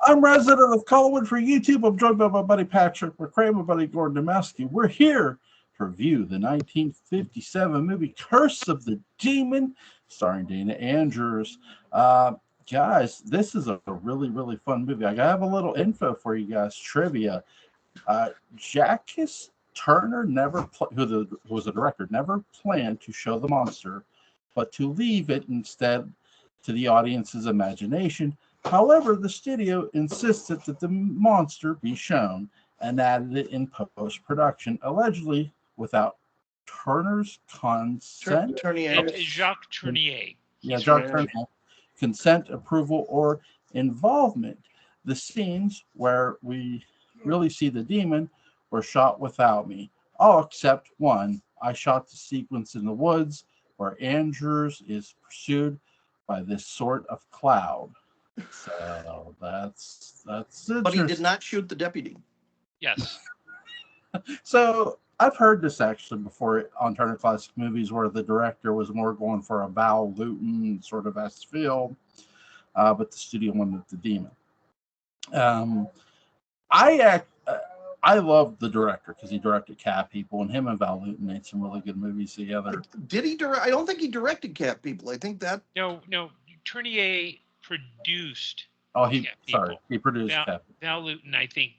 I'm resident of Collinwood for YouTube. I'm joined by my buddy Patrick McCray, my buddy Gordon Dymowski. We're here to review the 1957 movie Curse of the Demon, starring Dana Andrews. Guys, this is a really, really fun movie. I have a little info for you guys, trivia. Jacques Turner who was the director, never planned to show the monster, but to leave it instead to the audience's imagination. However, the studio insisted that the monster be shown and added it in post-production, allegedly without Turner's consent. Jacques Tournier. Yeah, Jacques Tournier. Consent, approval, or involvement. The scenes where we really see the demon were shot without me, all except one. I shot the sequence in the woods where Andrews is pursued by this sort of cloud. So that's But he did not shoot the deputy. Yes. So I've heard this actually before on Turner Classic Movies, where the director was more going for a Val Lewton sort of esque feel, but the studio wanted the demon. I love the director because he directed Cat People, and him and Val Lewton made some really good movies together. Did he direct? I don't think he directed Cat People. I think that no. Tournier produced. Oh, he produced Cat People. Val Lewton, I think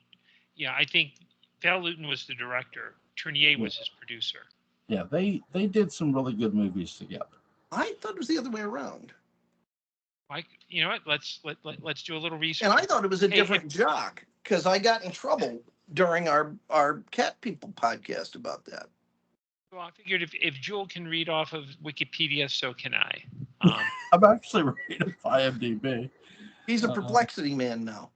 Val Lewton was the director. Tournier was his producer. Yeah, they did some really good movies together. I thought it was the other way around. Mike, you know what? Let's do a little research. And I thought it was a different Jock because I got in trouble during our Cat People podcast about that. Well, I figured if Jewel can read off of Wikipedia, so can I. I'm actually reading IMDb. He's a perplexity man now.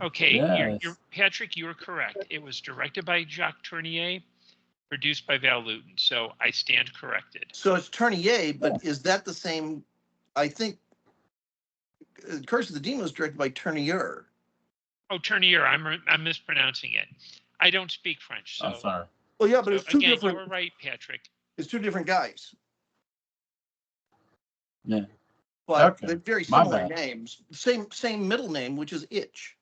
Okay, yes. you're Patrick, you were correct. It was directed by Jacques Tournier, produced by Val Lewton. So I stand corrected. So it's Tournier, but is that the same? I think Curse of the Demon was directed by Tournier. Oh, Tournier. I'm mispronouncing it. I don't speak French. So. I'm sorry. Well, yeah, but it's two different. You were right, Patrick. It's two different guys. Yeah. But they're very similar names. Same middle name, which is Itch.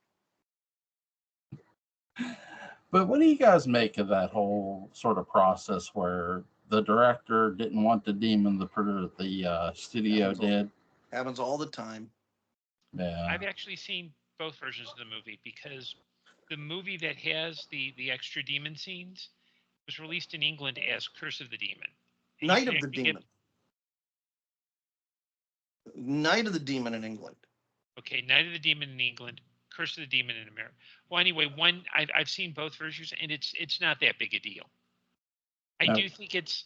But what do you guys make of that whole sort of process where the director didn't want the demon, the studio did? Happens all the time. Yeah. I've actually seen both versions of the movie because the movie that has the extra demon scenes was released in England as Curse of the Demon. Night of the Demon. Night of the Demon in England. Okay, Night of the Demon in England, Curse of the Demon in America. Well, anyway, I've seen both versions, and it's not that big a deal. I do think it's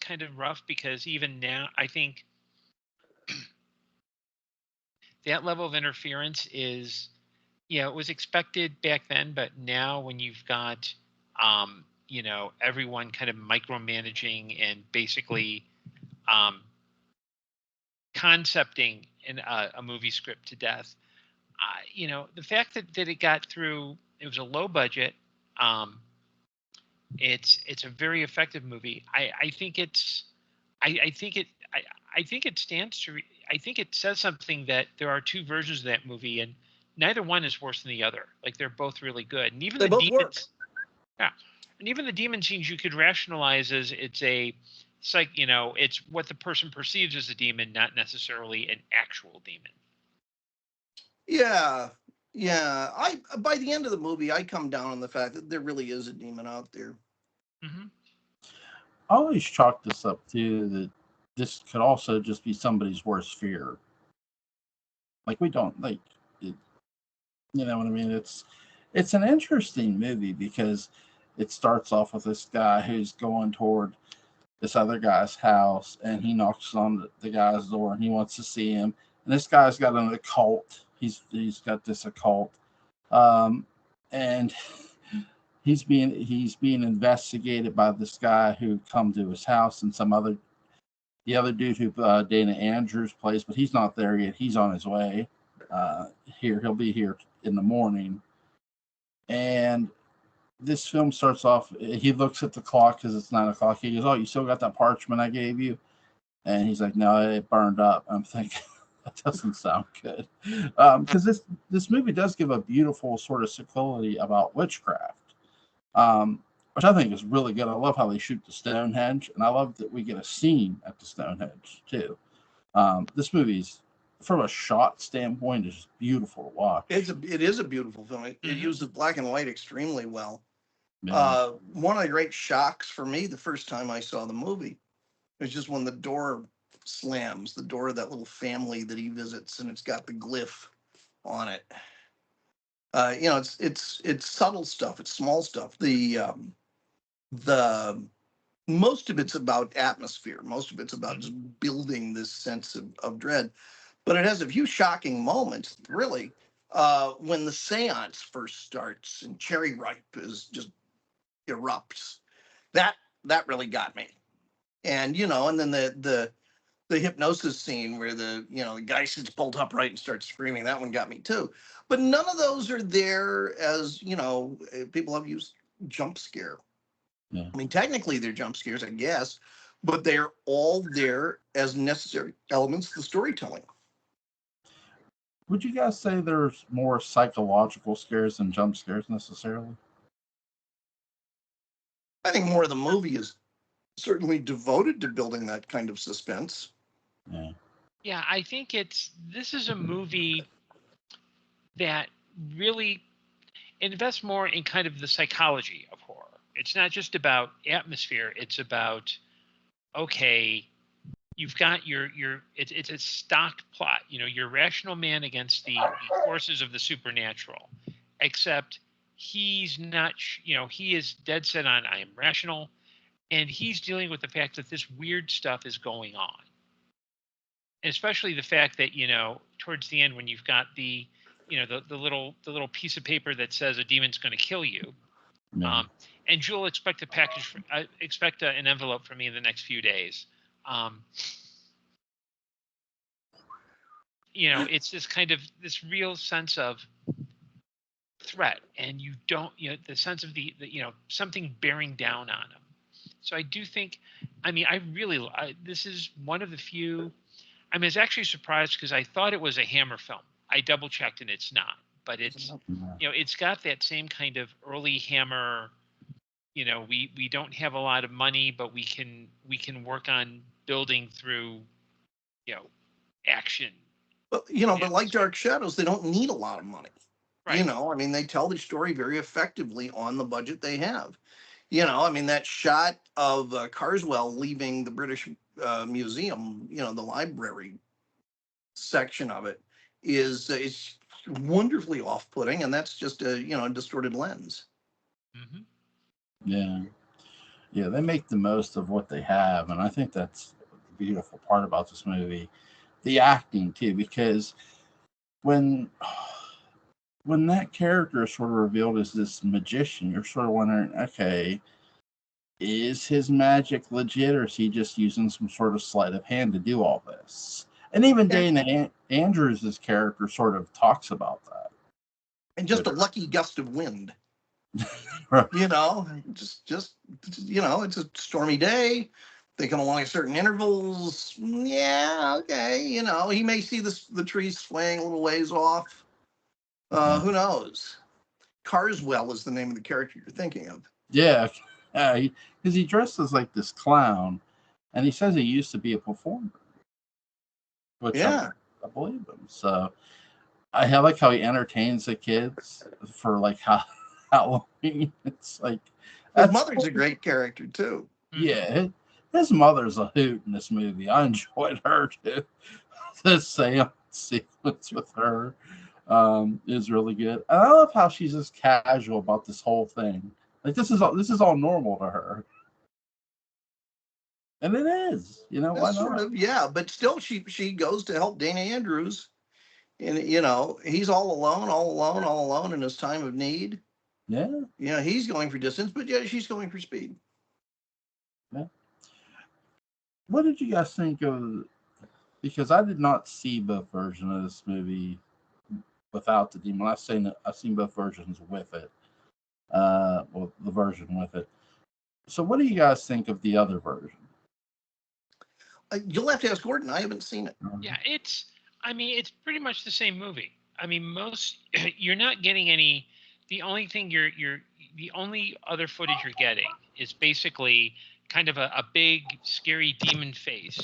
kind of rough because even now, I think that level of interference is, it was expected back then, but now when you've got, everyone kind of micromanaging and basically concepting in a movie script to death, the fact that it got through, it was a low budget. It's a very effective movie. I think it says something that there are two versions of that movie and neither one is worse than the other. Like they're both really good. And even the demons work. Yeah. And even the demon scenes you could rationalize as it's what the person perceives as a demon, not necessarily an actual demon. Yeah. By the end of the movie, I come down on the fact that there really is a demon out there. Mm-hmm. I always chalk this up to that this could also just be somebody's worst fear. Like we don't like it, you know what I mean? It's an interesting movie because it starts off with this guy who's going toward this other guy's house and he knocks on the guy's door and he wants to see him. And this guy's got an occult. He's got this occult. And he's being investigated by this guy who come to his house and the other dude who Dana Andrews plays, but he's not there yet. He's on his way. He'll be here in the morning. And this film starts off, he looks at the clock because it's 9 o'clock. He goes, "Oh, you still got that parchment I gave you?" And he's like, "No, it burned up." I'm thinking, That doesn't sound good. Because this movie does give a beautiful sort of sequelae about witchcraft, which I think is really good. I love how they shoot the Stonehenge, and I love that we get a scene at the Stonehenge too. This movie's, from a shot standpoint, is beautiful to watch. It is a beautiful film. It Mhm. uses black and white extremely well. Yeah. One of the great shocks for me the first time I saw the movie was just when the door slams, the door of that little family that he visits, and it's got the glyph on it. It's subtle stuff. It's small stuff. The most of it's about atmosphere. Most of it's about just building this sense of dread. But it has a few shocking moments, really. When the seance first starts and Cherry Ripe is just erupts, that really got me. And and then the hypnosis scene where the guy sits bolt upright and starts screaming, that one got me too. But none of those are there as people have used jump scare. Yeah. I mean, technically they're jump scares, I guess, but they're all there as necessary elements of the storytelling. Would you guys say there's more psychological scares than jump scares necessarily? I think more of the movie is certainly devoted to building that kind of suspense. Yeah. Yeah, I think this is a movie that really invests more in kind of the psychology of horror. It's not just about atmosphere. It's about, okay, you've got it's a stock plot. Your rational man against the forces of the supernatural, except he's not. He is dead set on I am rational, and he's dealing with the fact that this weird stuff is going on. And especially the fact that towards the end when you've got the the little piece of paper that says a demon's going to kill you, Yeah. and Jewel expect a package, expect an envelope from me in the next few days. It's this kind of this real sense of threat, and you don't the sense of the something bearing down on him. So I do think, I mean, this is one of the few. I was actually surprised because I thought it was a Hammer film. I double checked and it's not, but it's it's got that same kind of early Hammer. We don't have a lot of money, but we can work on building through action. But but like Dark Shadows, they don't need a lot of money. Right. I mean, they tell the story very effectively on the budget they have. I mean, that shot of Carswell leaving the British Museum, the library section of it is wonderfully off-putting, and that's just a distorted lens. Mm-hmm. Yeah, they make the most of what they have, and I think that's the beautiful part about this movie. The acting too, because when that character is sort of revealed as this magician, you're sort of wondering, okay, is his magic legit, or is he just using some sort of sleight of hand to do all this? And even Dana Andrews' character sort of talks about that. And just a lucky gust of wind. Right. Just it's a stormy day. They come along at certain intervals. Yeah, okay. He may see the trees swaying a little ways off. Who knows? Carswell is the name of the character you're thinking of. Yeah, because he dresses like this clown, and he says he used to be a performer, which I believe him. So I like how he entertains the kids for like Halloween. It's like his mother's a great character too. Yeah, his mother's a hoot in this movie. I enjoyed her too. The seance sequence with her is really good. And I love how she's just casual about this whole thing. Like this is all normal to her. And it is, why not? Sort of, yeah. But still she goes to help Dana Andrews. And he's all alone in his time of need. Yeah. He's going for distance, but yeah, she's going for speed. Yeah. What did you guys think of? Because I did not see both versions of this movie without the demon. I've seen both versions with it. Well, the version with it. So, what do you guys think of the other version? You'll have to ask Gordon. I haven't seen it. Yeah, I mean, it's pretty much the same movie. I mean, you're not getting any. The only thing the only other footage you're getting is basically kind of a big scary demon face,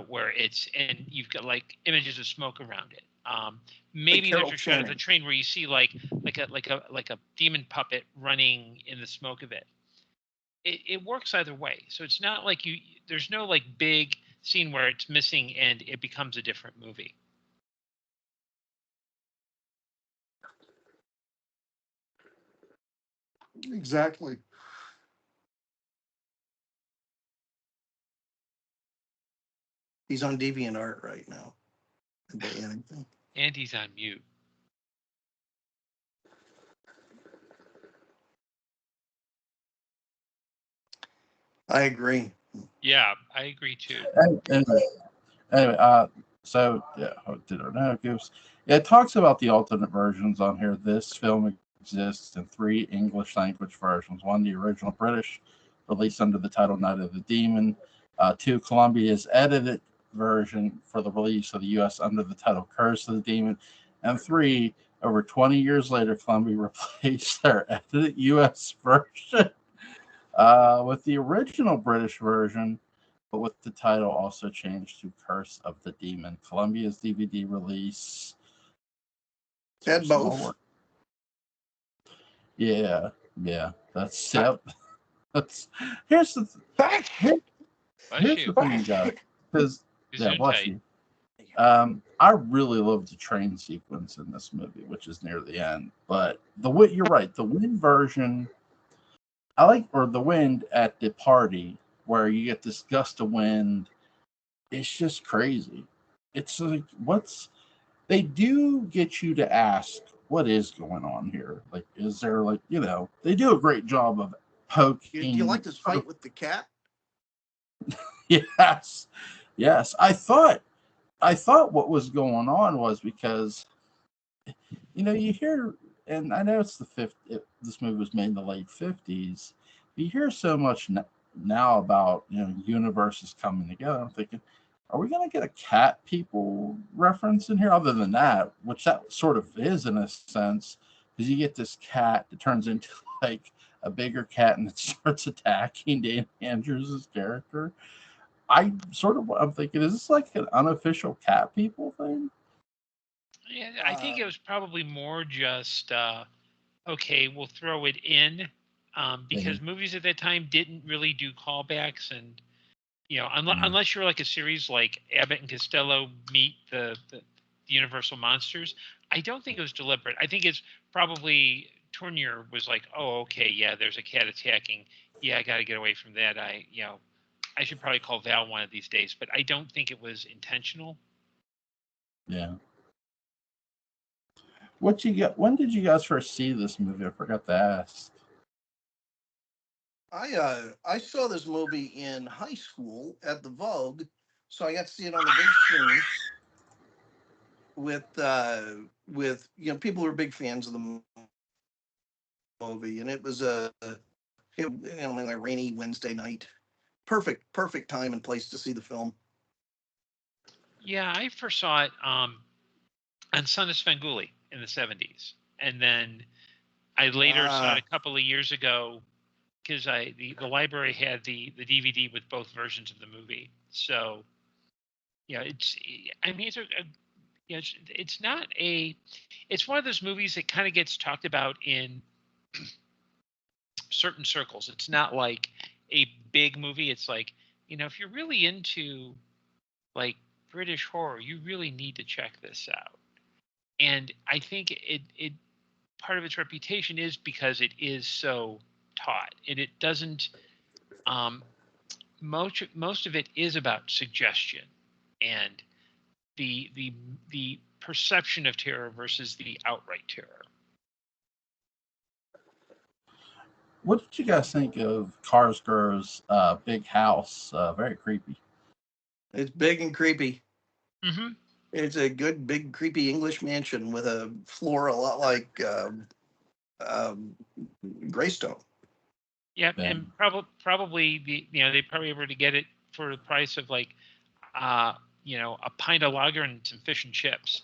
where and you've got like images of smoke around it. Maybe there's a shot of the train where you see like a demon puppet running in the smoke of it. It works either way. So it's not like there's no like big scene where it's missing and it becomes a different movie. Exactly. He's on DeviantArt right now. And he's on mute. I agree. Yeah, I agree too. Anyway, so yeah, did our no goofs. Yeah, it talks about the alternate versions on here. This film exists in 3 English language versions. 1, the original British, released under the title Night of the Demon. 2, Columbia's edited version for the release of the U.S. under the title Curse of the Demon. And 3, over 20 years later, Columbia replaced their edited U.S. version with the original British version, but with the title also changed to Curse of the Demon. Columbia's DVD release had both. Yeah. That's yep. Here's the thing, guys. Because bless you. I really love the train sequence in this movie, which is near the end. But you're right. The wind version, or the wind at the party where you get this gust of wind. It's just crazy. It's like, they do get you to ask, what is going on here? Like, is there they do a great job of poking. Do you like this fight with the cat? Yes. I thought what was going on was because, you hear, and I know it's the 50s, this movie was made in the late 50s. You hear so much now about, universes coming together. I'm thinking, are we going to get a cat people reference in here other than that, which that sort of is in a sense, because you get this cat that turns into like a bigger cat and it starts attacking Dan Andrews' character. I'm thinking, is this like an unofficial cat people thing? Yeah, I think it was probably more just, okay, we'll throw it in, because movies at that time didn't really do callbacks, and unless you're like a series like Abbott and Costello meet the Universal monsters, I don't think it was deliberate. I think it's probably Tournier was like, oh, okay, yeah, there's a cat attacking. Yeah, I got to get away from that. I should probably call Val one of these days, but I don't think it was intentional. Yeah. When did you guys first see this movie? I forgot to ask. I saw this movie in high school at the Vogue, so I got to see it on the big screen with people who are big fans of the movie, and it was a rainy Wednesday night, perfect time and place to see the film. Yeah, I first saw it on Son of Svengoolie in the 70s, and then I later saw it a couple of years ago because the library had the DVD with both versions of the movie. So it's it's one of those movies that kind of gets talked about in certain circles. It's not like a big movie. It's like, if you're really into like British horror, you really need to check this out. And I think it part of its reputation is because it is so taught, and it doesn't. Most of it is about suggestion and the perception of terror versus the outright terror. What did you guys think of Skarsgård's big house? Very creepy. It's big and creepy. Mm-hmm. It's a good, big, creepy English mansion with a floor a lot like Greystone. Yeah, and probably they probably were to get it for the price of like a pint of lager and some fish and chips.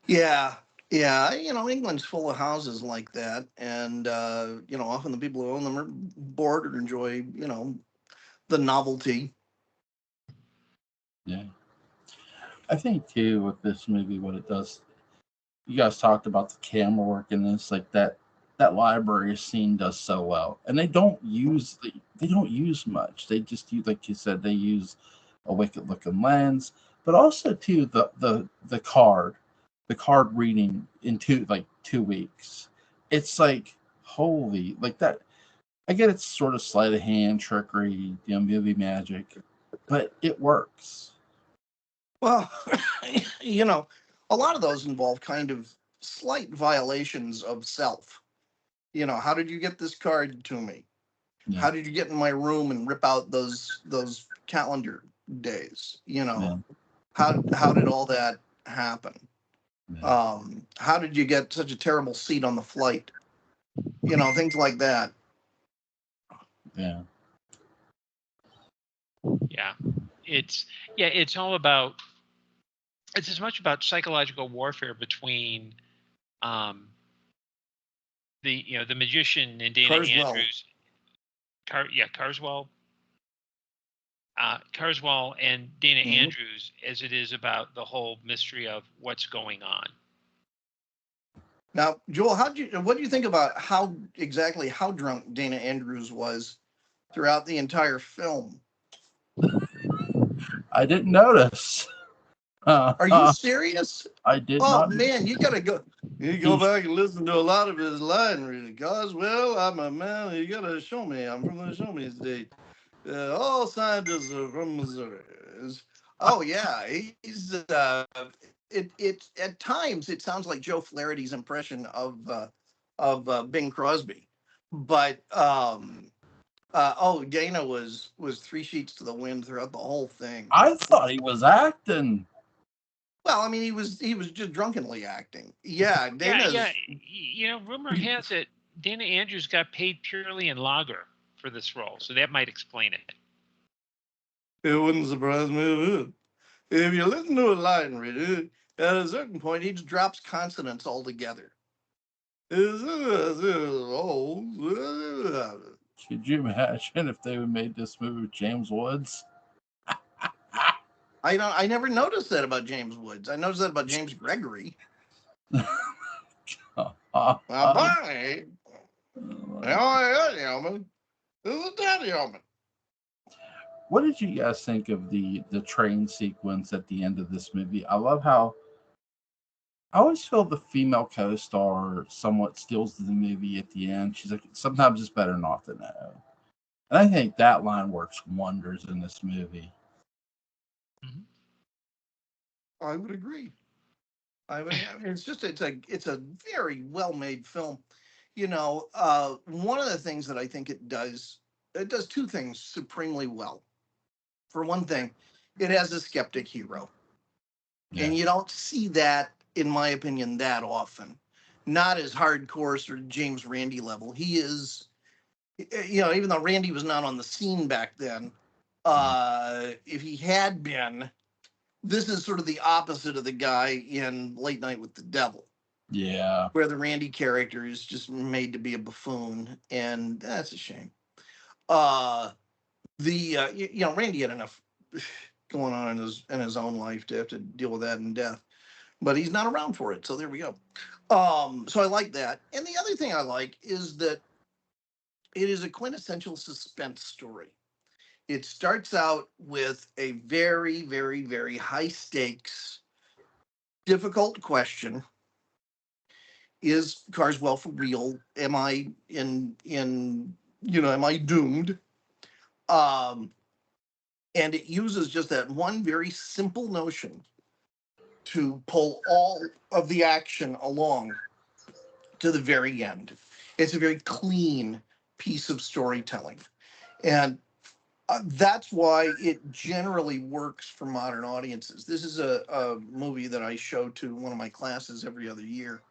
Yeah. Yeah. England's full of houses like that. And, often the people who own them are bored or enjoy, the novelty. Yeah. I think too with this movie, what it does, you guys talked about the camera work in this, like that library scene does so well, and they don't use much. They just use, like you said, they use a wicked looking lens, but also too the card reading in 2 weeks. It's like holy, like that. I get it's sort of sleight of hand trickery, movie magic, but it works. Well, a lot of those involve kind of slight violations of self. How did you get this card to me? Yeah. How did you get in my room and rip out those calendar days? Yeah. How did all that happen? Yeah. How did you get such a terrible seat on the flight? Things like that. Yeah. Yeah. It's all about, it's as much about psychological warfare between the magician and Dana Carswell. Andrews. Carswell and Dana Mhm. Andrews, as it is about the whole mystery of what's going on. Now, Joel, what do you think about how drunk Dana Andrews was throughout the entire film? I didn't notice. Are you serious? I did Oh not. man, you gotta go. You go back and listen to a lot of his line reading. Well, I'm a man. You gotta show me. I'm from the Show Me State. All scientists are from Missouri. Oh yeah, he's. It at times it sounds like Joe Flaherty's impression of Bing Crosby, but Dana was 3 sheets to the wind throughout the whole thing. I thought he was acting. Well, I mean, he was just drunkenly acting. Yeah, Dana's. Yeah. Rumor has it Dana Andrews got paid purely in lager for this role, so that might explain it. It wouldn't surprise me a bit. If you listen to a line reader, at a certain point, he just drops consonants altogether. Could you imagine if they made this movie with James Woods? I never noticed that about James Woods. I noticed that about James Gregory. Bye. This is Daddy Omen. What did you guys think of the train sequence at the end of this movie? I love how I always feel the female co-star somewhat steals the movie at the end. She's like, sometimes it's better not to know. And I think that line works wonders in this movie. Mm-hmm. I would agree. It's a very well made film. One of the things that I think it does 2 things supremely well. For one thing, it has a skeptic hero. Yeah. And you don't see that, in my opinion, that often. Not as hardcore sort of James Randi level. He is, even though Randi was not on the scene back then, if he had been, this is sort of the opposite of the guy in Late Night with the Devil. Yeah. Where the Randi character is just made to be a buffoon, and that's a shame. Randi had enough going on in his own life to have to deal with that in death, but he's not around for it. So there we go. So I like that. And the other thing I like is that it is a quintessential suspense story. It starts out with a very, very, very high stakes, difficult question. Is Carswell for real? Am I am I doomed? And it uses just that one very simple notion to pull all of the action along to the very end. It's a very clean piece of storytelling. And that's why it generally works for modern audiences. This is a movie that I show to one of my classes every other year.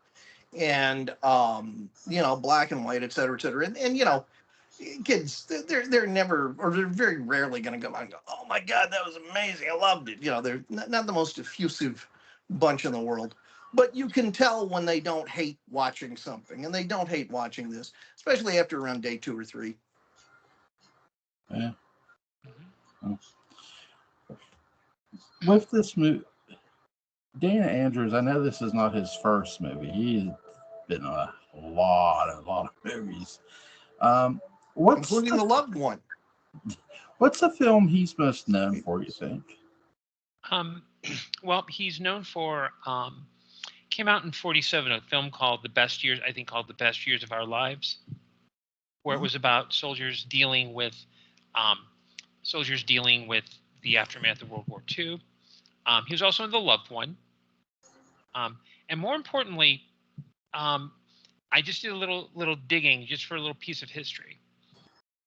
And, black and white, et cetera, et cetera. And kids, they're never, or they're very rarely going to come out and go, "Oh my God, that was amazing! I loved it." They're not the most effusive bunch in the world, but you can tell when they don't hate watching something, and they don't hate watching this, especially after around day 2 or 3. Yeah. With this movie, Dana Andrews, I know this is not his first movie. He's been in a lot of movies. What's Including The Loved One. What's the film he's most known for, you think? Well, he's known for came out in 1947, a film called The Best Years of Our Lives, where it was about soldiers dealing with the aftermath of World War II. He was also in The Loved One. And more importantly, I just did a little digging just for a little piece of history.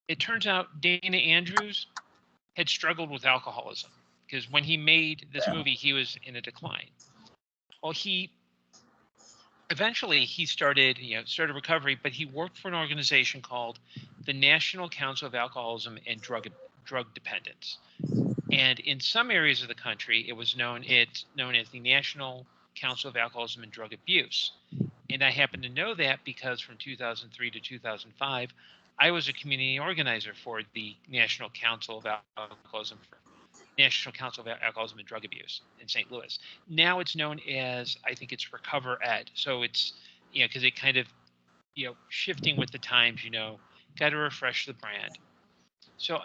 It turns out Dana Andrews had struggled with alcoholism because when he made this movie, he was in a decline. Well, eventually he started recovery, but he worked for an organization called the National Council of Alcoholism and Drug Dependence. And in some areas of the country, it's known as the National Council of Alcoholism and Drug Abuse. And I happen to know that because from 2003 to 2005, I was a community organizer for the National Council of Alcoholism and Drug Abuse in St. Louis. Now it's known as, I think it's Recover Ed. So it's, because it kind of, shifting with the times, got to refresh the brand. So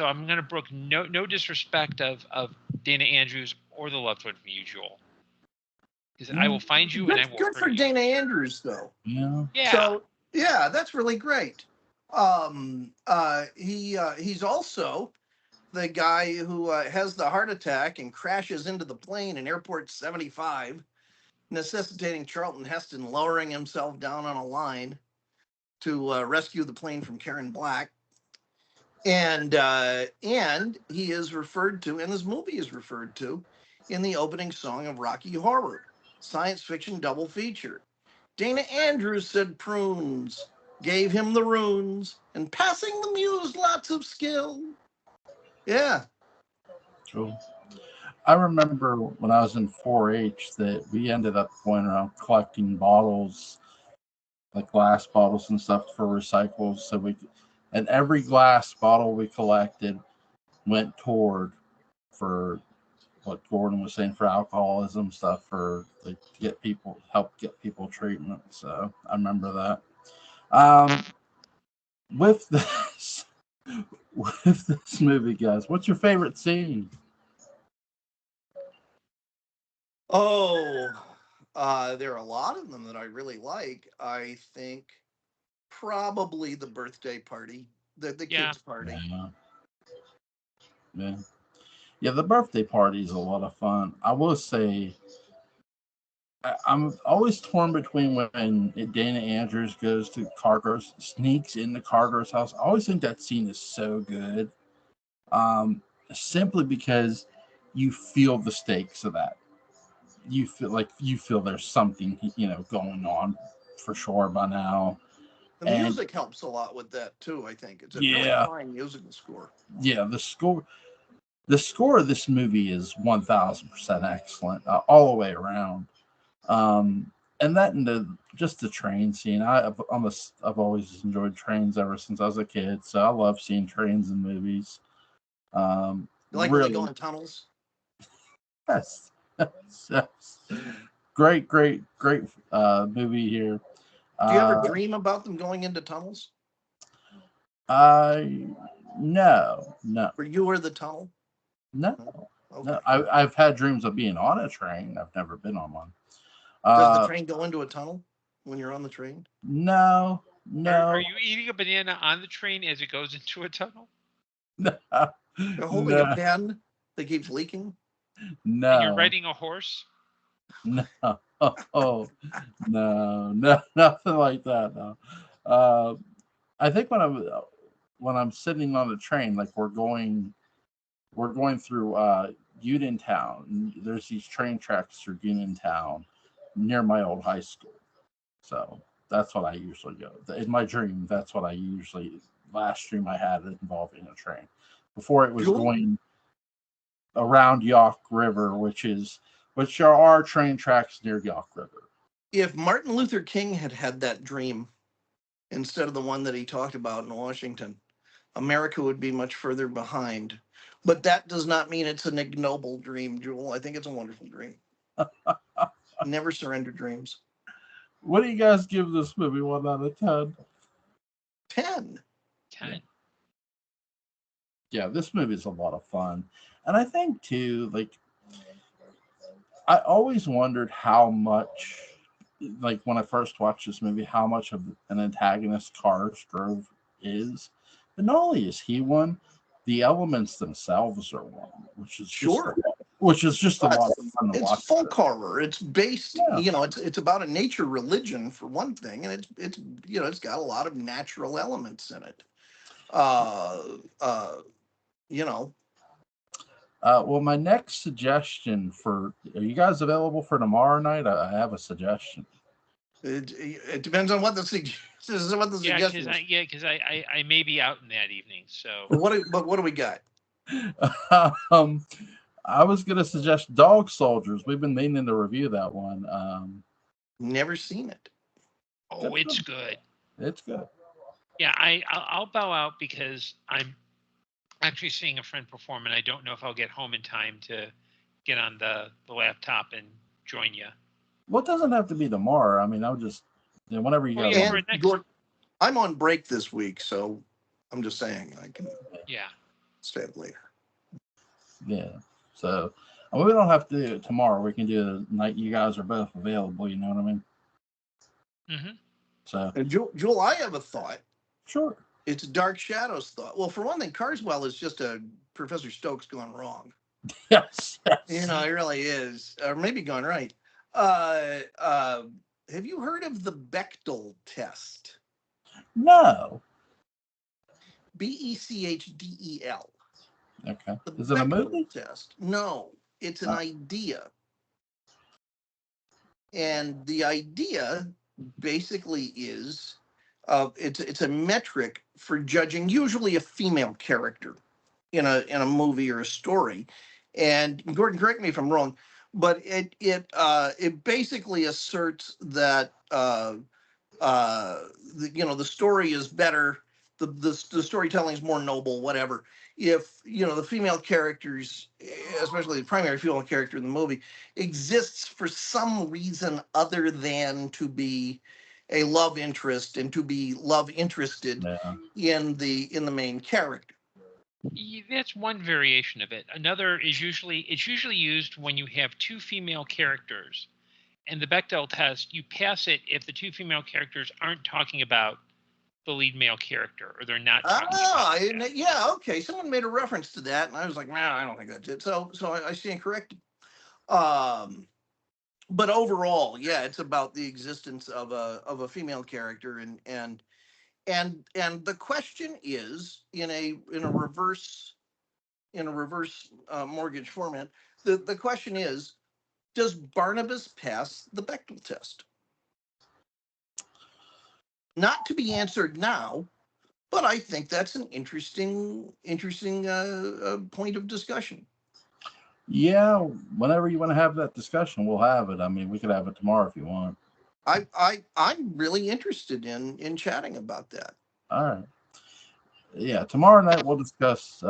I'm going to brook no disrespect of Dana Andrews or The Loved One from you, Joel. Because I will find you and I will. Good for Dana Andrews, though. Yeah. So yeah, that's really great. He's also the guy who has the heart attack and crashes into the plane in Airport 75, necessitating Charlton Heston lowering himself down on a line to rescue the plane from Karen Black. And he is referred to, and this movie is referred to, in the opening song of Rocky Horror, science fiction double feature. Dana Andrews said prunes, gave him the runes, and passing the muse lots of skill. Yeah. Cool. I remember when I was in 4-H that we ended up going around collecting bottles, like glass bottles and stuff for recycles. And every glass bottle we collected went toward, for what Gordon was saying, for alcoholism stuff, for like help get people treatment. So I remember that. With this movie, guys, what's your favorite scene? Oh, there are a lot of them that I really like. I think probably the birthday party, the kids' party. Yeah, the birthday party is a lot of fun. I will say, I'm always torn between when Dana Andrews goes to sneaks into Carter's house. I always think that scene is so good, simply because you feel the stakes of that. You feel there's something going on for sure by now. The music helps a lot with that too. I think it's a really fine musical score. Yeah, the score of this movie is 1000% excellent, all the way around. And that, and just the train scene. I've always enjoyed trains ever since I was a kid, so I love seeing trains in movies. You like really, when they go in tunnels? Yes. Great movie here. Do you ever dream about them going into tunnels? No. Were you or the tunnel? No. Okay. No. I've had dreams of being on a train. I've never been on one. Does the train go into a tunnel when you're on the train? No. Are you eating a banana on the train as it goes into a tunnel? No. You're holding a pen that keeps leaking? No. And you're riding a horse? No. Oh, no, nothing like that. No. I think when I'm sitting on the train, like we're going through Uniontown. There's these train tracks through Uniontown near my old high school. So that's what I usually go. In my dream, that's what I usually last dream I had involving a train. Before it was Jewel? going around Yawk River, which are train tracks near Yawk River. If Martin Luther King had had that dream instead of the one that he talked about in Washington, America would be much further behind. But that does not mean it's an ignoble dream, Jewel. I think it's a wonderful dream. Never surrender dreams. What do you guys give this movie 1 out of 10? 10. 10. Yeah, this movie is a lot of fun. And I think, too, like, I always wondered how much, like, when I first watched this movie, how much of an antagonist Carsgrove is. But not only is he one, the elements themselves are one, which is Sure. just a lot of fun to watch. It's folk horror. It's based, Yeah. it's about a nature religion for one thing, and it's got a lot of natural elements in it. Well, my next suggestion are you guys available for tomorrow night? I have a suggestion. It depends on what the suggestion is. Because I may be out in that evening. So. But what do we got? I was going to suggest Dog Soldiers. We've been meaning to review that one. Never seen it. Oh, it's good. It's good. Yeah, I'll bow out because I'm actually seeing a friend perform, and I don't know if I'll get home in time to get on the laptop and join you. Well, it doesn't have to be tomorrow. I mean, I'll just whenever you guys. I'm on break this week, so I'm just saying I can. Yeah. Stay up later. Yeah. So we don't have to do it tomorrow. We can do it the night you guys are both available. You know what I mean? Mm-hmm. So. And Jewel, I have a thought. Sure. It's Dark Shadows thought. Well, for one thing, Carswell is just a Professor Stokes gone wrong. Yes. He really is, or maybe gone right. Have you heard of the Bechdel test? No. Bechdel. Okay. The Is it a movie? Test? No, it's an idea. And the idea basically is it's a metric for judging usually a female character in a movie or a story. And Gordon, correct me if I'm wrong, but it basically asserts that the story is better, the storytelling is more noble, whatever, if the female characters, especially the primary female character in the movie, exists for some reason other than to be a love interest and to be love interested in the main character. That's one variation of it. Another is usually used when you have two female characters. And the Bechdel test, you pass it if the two female characters aren't talking about the lead male character, or they're not talking about that. Yeah, okay. Someone made a reference to that, and I was like, nah, I don't think that's it. So I stand corrected. But overall, yeah, it's about the existence of a female character, and the question is in a reverse mortgage format. The question is, does Barnabas pass the Bechdel test? Not to be answered now, but I think that's an interesting point of discussion. Yeah, whenever you want to have that discussion, we'll have it. I mean, we could have it tomorrow if you want. I'm really interested in chatting about that. All right. Yeah, tomorrow night we'll discuss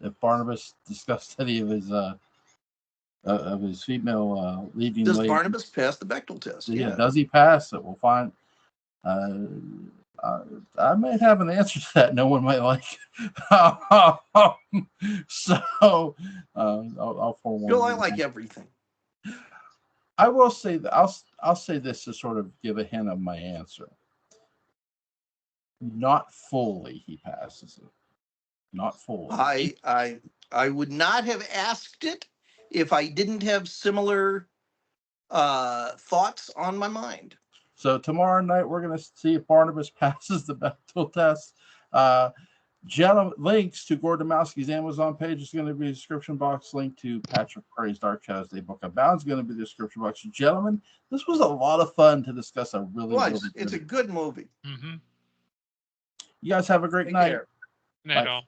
if Barnabas discussed any of his female leading. Does Barnabas pass the Bechdel test? Yeah, does he pass it? We'll find. I may have an answer to that. No one might like it. So I'll forewarn you. I like everything. I will say that I'll say this to sort of give a hint of my answer. Not fully, he passes it. Not fully. I would not have asked it if I didn't have similar thoughts on my mind. So tomorrow night we're going to see if Barnabas passes the Bechdel test. Links to Gordon Dymowski's Amazon page is going to be in the description box. Link to Patrick McCray's Dark Shadows Day Book of Bound is going to be in the description box. Gentlemen, this was a lot of fun to discuss a really it's a good movie. Mm-hmm. You guys have a great Take night. care. Not at Bye. all.